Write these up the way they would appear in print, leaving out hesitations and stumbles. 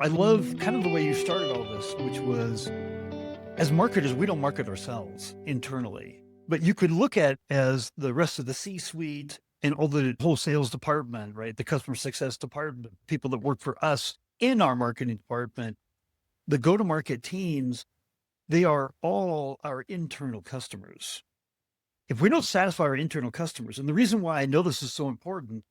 I love kind of the way you started all this, which was as marketers, we don't market ourselves internally, but you could look at as the rest of the C-suite and all the whole sales department, right? The customer success department, people that work for us in our marketing department, the go-to-market teams, they are all our internal customers. If we don't satisfy our internal customers, and the reason why I know this is so important,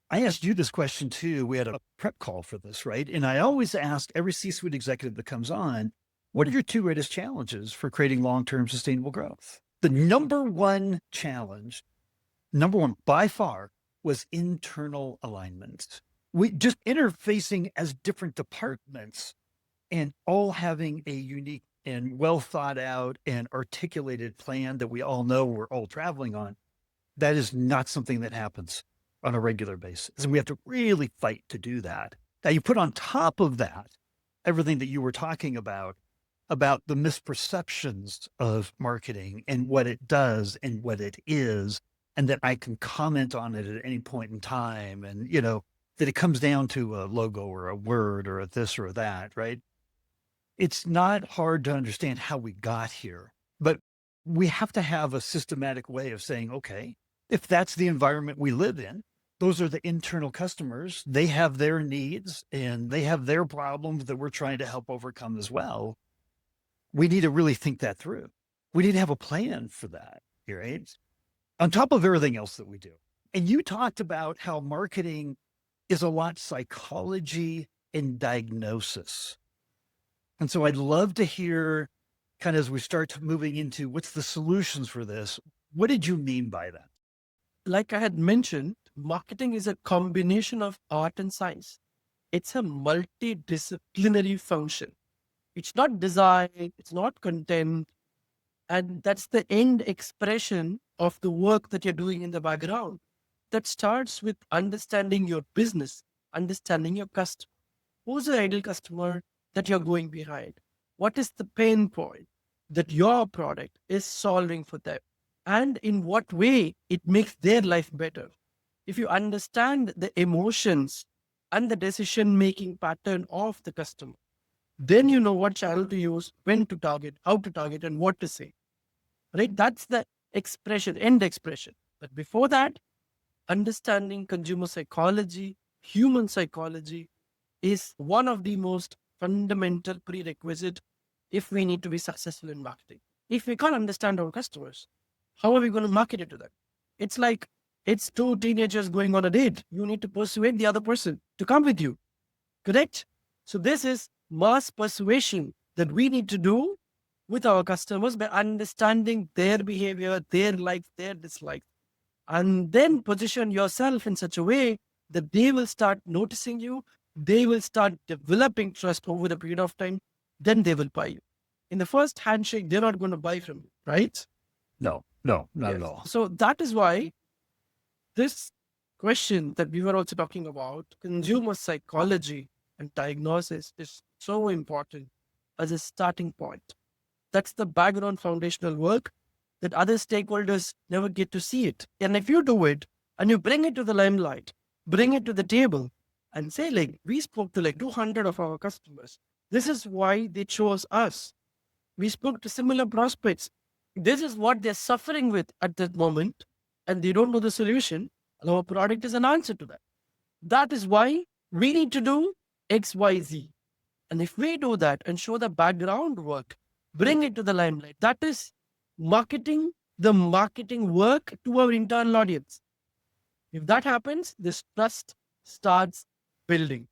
I asked you this question too. We had a prep call for this, right? And I always ask every C-suite executive that comes on, what are your two greatest challenges for creating long-term sustainable growth? The number one challenge, number one by far, was internal alignment. We just interfacing as different departments and all having a unique and well thought out and articulated plan that we all know we're all traveling on. That is not something that happens on a regular basis. And we have to really fight to do that. Now you put on top of that everything that you were talking about the misperceptions of marketing and what it does and what it is, and that I can comment on it at any point in time. And, that it comes down to a logo or a word or a this or a that, right? It's not hard to understand how we got here, but we have to have a systematic way of saying, okay, if that's the environment we live in, those are the internal customers. They have their needs and they have their problems that we're trying to help overcome as well. We need to really think that through. We need to have a plan for that, right? On top of everything else that we do. And you talked about how marketing is a lot psychology and diagnosis. And so I'd love to hear, kind of as we start moving into what's the solutions for this, what did you mean by that? Like I had mentioned, marketing is a combination of art and science. It's a multidisciplinary function. It's not design, it's not content, and that's the end expression of the work that you're doing in the background. That starts with understanding your business, understanding your customer. Who's the ideal customer that you're going behind? What is the pain point that your product is solving for them? And in what way it makes their life better? If you understand the emotions and the decision-making pattern of the customer, then you know what channel to use, when to target, how to target, and what to say. Right? That's the expression, end expression. But before that, understanding consumer psychology, human psychology is one of the most fundamental prerequisite if we need to be successful in marketing. If we can't understand our customers, how are we going to market it to them? It's like it's two teenagers going on a date. You need to persuade the other person to come with you. Correct? So this is mass persuasion that we need to do with our customers by understanding their behavior, their likes, their dislikes, and then position yourself in such a way that they will start noticing you. They will start developing trust over the period of time. Then they will buy you. In the first handshake, they're not going to buy from you, right? No, not at all. So that is why this question that we were also talking about, consumer psychology and diagnosis, is so important as a starting point. That's the background foundational work that other stakeholders never get to see it. And if you do it and you bring it to the limelight, bring it to the table and say, like, we spoke to like 200 of our customers. This is why they chose us. We spoke to similar prospects. This is what they're suffering with at that moment, and they don't know the solution. And our product is an answer to that. That is why we need to do X, Y, Z. And if we do that and show the background work, bring it to the limelight, that is marketing the marketing work to our internal audience. If that happens, this trust starts building.